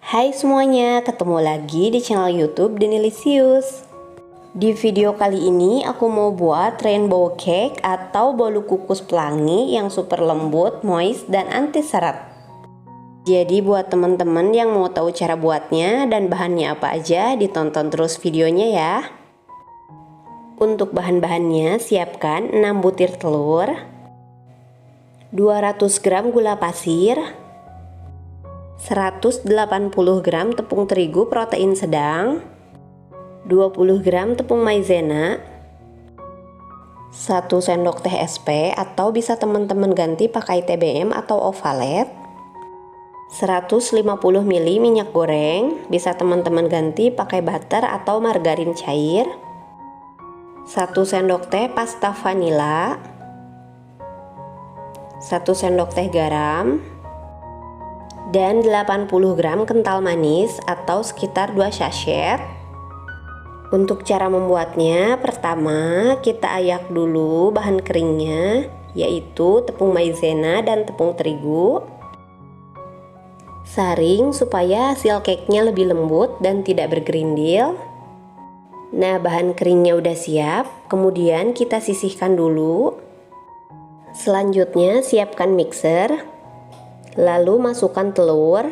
Hai semuanya, ketemu lagi di channel YouTube Denilisius. Di video kali ini aku mau buat rainbow cake atau bolu kukus pelangi yang super lembut, moist, dan anti serat. Jadi buat teman-teman yang mau tahu cara buatnya dan bahannya apa aja, ditonton terus videonya ya. Untuk bahan-bahannya, siapkan 6 butir telur, 200 gram gula pasir, 180 gram tepung terigu protein sedang, 20 gram tepung maizena, 1 sendok teh SP atau bisa teman-teman ganti pakai TBM atau ovalet, 150 ml minyak goreng, bisa teman-teman ganti pakai butter atau margarin cair, 1 sendok teh pasta vanila, 1 sendok teh garam, dan 80 gram kental manis atau sekitar 2 sachet. Untuk cara membuatnya, pertama kita ayak dulu bahan keringnya, yaitu tepung maizena dan tepung terigu. Saring supaya hasil cake-nya lebih lembut dan tidak bergerindil. Nah, bahan keringnya udah siap, kemudian kita sisihkan dulu. Selanjutnya siapkan mixer. Lalu masukkan telur,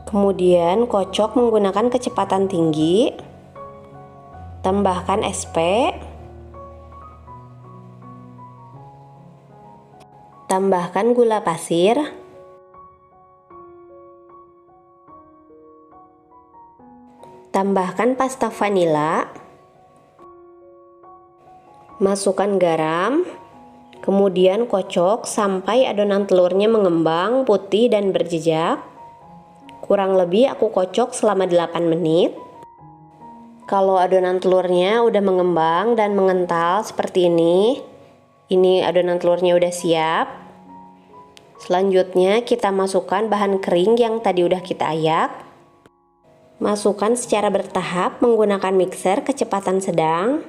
kemudian kocok menggunakan kecepatan tinggi, tambahkan SP, tambahkan gula pasir, tambahkan pasta vanila, masukkan garam. Kemudian kocok sampai adonan telurnya mengembang, putih, dan berjejak. Kurang lebih aku kocok selama 8 menit. Kalau adonan telurnya udah mengembang dan mengental seperti ini adonan telurnya udah siap. Selanjutnya kita masukkan bahan kering yang tadi udah kita ayak. Masukkan secara bertahap menggunakan mixer kecepatan sedang.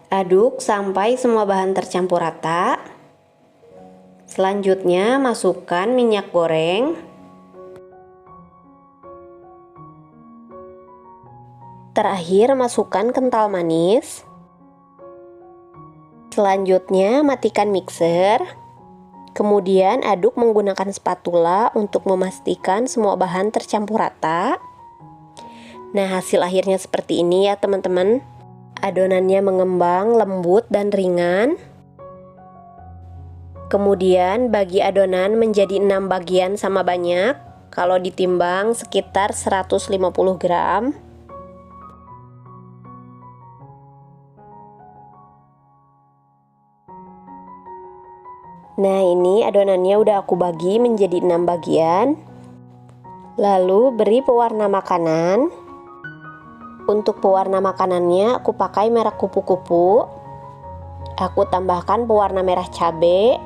Aduk sampai semua bahan tercampur rata. Selanjutnya masukkan minyak goreng. Terakhir masukkan kental manis. Selanjutnya matikan mixer. Kemudian aduk menggunakan spatula untuk memastikan semua bahan tercampur rata. Nah, hasil akhirnya seperti ini ya teman-teman. Adonannya mengembang, lembut, dan ringan. Kemudian bagi adonan menjadi 6 bagian sama banyak. Kalau ditimbang sekitar 150 gram. Nah, ini adonannya udah aku bagi menjadi 6 bagian. Lalu beri pewarna makanan. Untuk pewarna makanannya aku pakai merek kupu-kupu. Aku tambahkan pewarna merah cabai,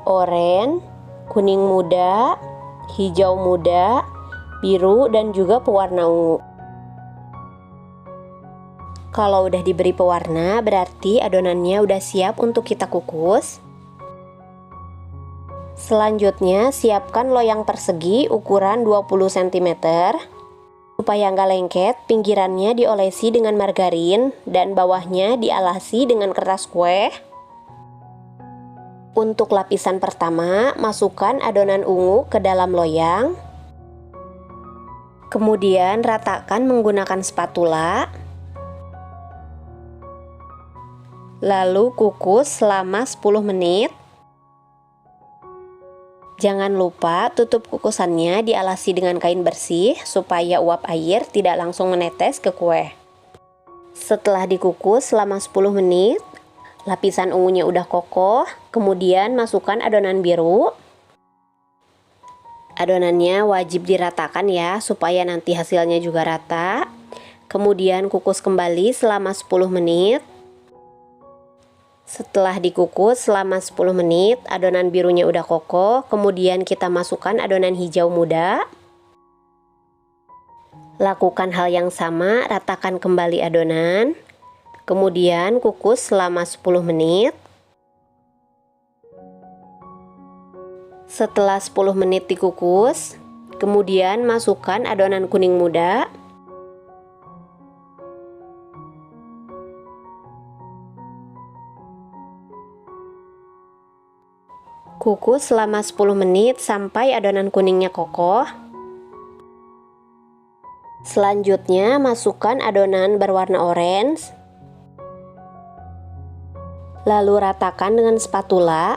oranye, kuning muda, hijau muda, biru, dan juga pewarna ungu. Kalau udah diberi pewarna, berarti adonannya udah siap untuk kita kukus. Selanjutnya siapkan loyang persegi ukuran 20 cm. Supaya nggak lengket, pinggirannya diolesi dengan margarin dan bawahnya dialasi dengan kertas kue. Untuk lapisan pertama, masukkan adonan ungu ke dalam loyang. Kemudian ratakan menggunakan spatula. Lalu kukus selama 10 menit. Jangan lupa tutup kukusannya dialasi dengan kain bersih supaya uap air tidak langsung menetes ke kue. Setelah dikukus selama 10 menit, lapisan ungunya udah kokoh, kemudian masukkan adonan biru. Adonannya wajib diratakan ya supaya nanti hasilnya juga rata. Kemudian kukus kembali selama 10 menit. Setelah dikukus selama 10 menit, adonan birunya udah kokoh, kemudian kita masukkan adonan hijau muda. Lakukan hal yang sama, ratakan kembali adonan. Kemudian kukus selama 10 menit. Setelah 10 menit dikukus, kemudian masukkan adonan kuning muda. Kukus selama 10 menit sampai adonan kuningnya kokoh. Selanjutnya masukkan adonan berwarna orange. Lalu ratakan dengan spatula.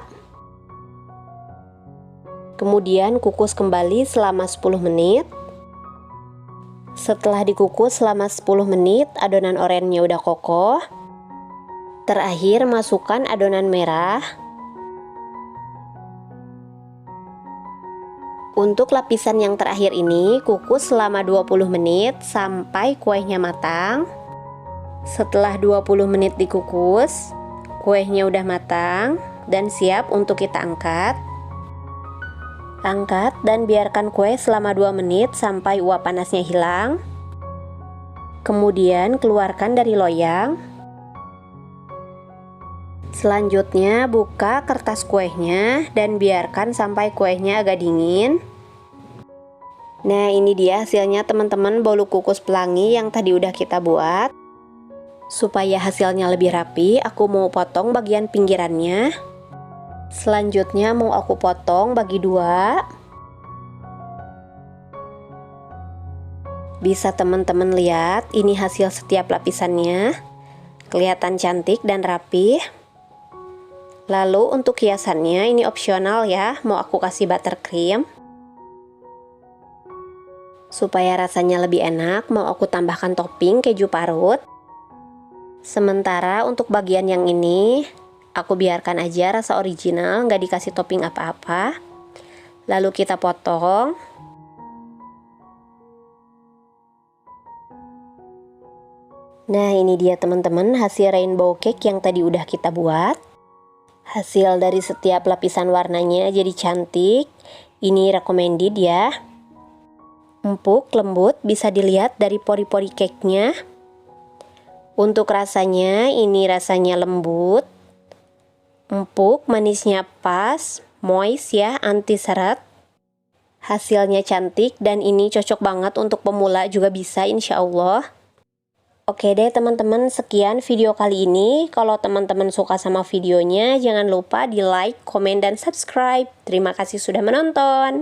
Kemudian kukus kembali selama 10 menit. Setelah dikukus selama 10 menit, adonan oranye udah kokoh. Terakhir masukkan adonan merah. Untuk lapisan yang terakhir ini, kukus selama 20 menit sampai kuenya matang. Setelah 20 menit dikukus, kuenya udah matang dan siap untuk kita angkat. Angkat dan biarkan kue selama 2 menit sampai uap panasnya hilang. Kemudian keluarkan dari loyang. Selanjutnya buka kertas kuenya dan biarkan sampai kuenya agak dingin. Nah, ini dia hasilnya teman-teman, bolu kukus pelangi yang tadi udah kita buat. Supaya hasilnya lebih rapi, aku mau potong bagian pinggirannya. Selanjutnya mau aku potong bagi 2. Bisa teman-teman lihat, ini hasil setiap lapisannya. Kelihatan cantik dan rapi. Lalu untuk hiasannya ini opsional ya, mau aku kasih buttercream. Supaya rasanya lebih enak, mau aku tambahkan topping keju parut. Sementara untuk bagian yang ini, aku biarkan aja rasa original, nggak dikasih topping apa-apa. Lalu kita potong. Nah, ini dia teman-teman hasil rainbow cake yang tadi udah kita buat. Hasil dari setiap lapisan warnanya jadi cantik. Ini recommended ya. Empuk, lembut, bisa dilihat dari pori-pori cake-nya. Untuk rasanya, ini rasanya lembut, empuk, manisnya pas, moist ya, anti seret. Hasilnya cantik dan ini cocok banget untuk pemula juga bisa insya Allah. Oke deh teman-teman, sekian video kali ini. Kalau teman-teman suka sama videonya, jangan lupa di like, komen, dan subscribe. Terima kasih sudah menonton.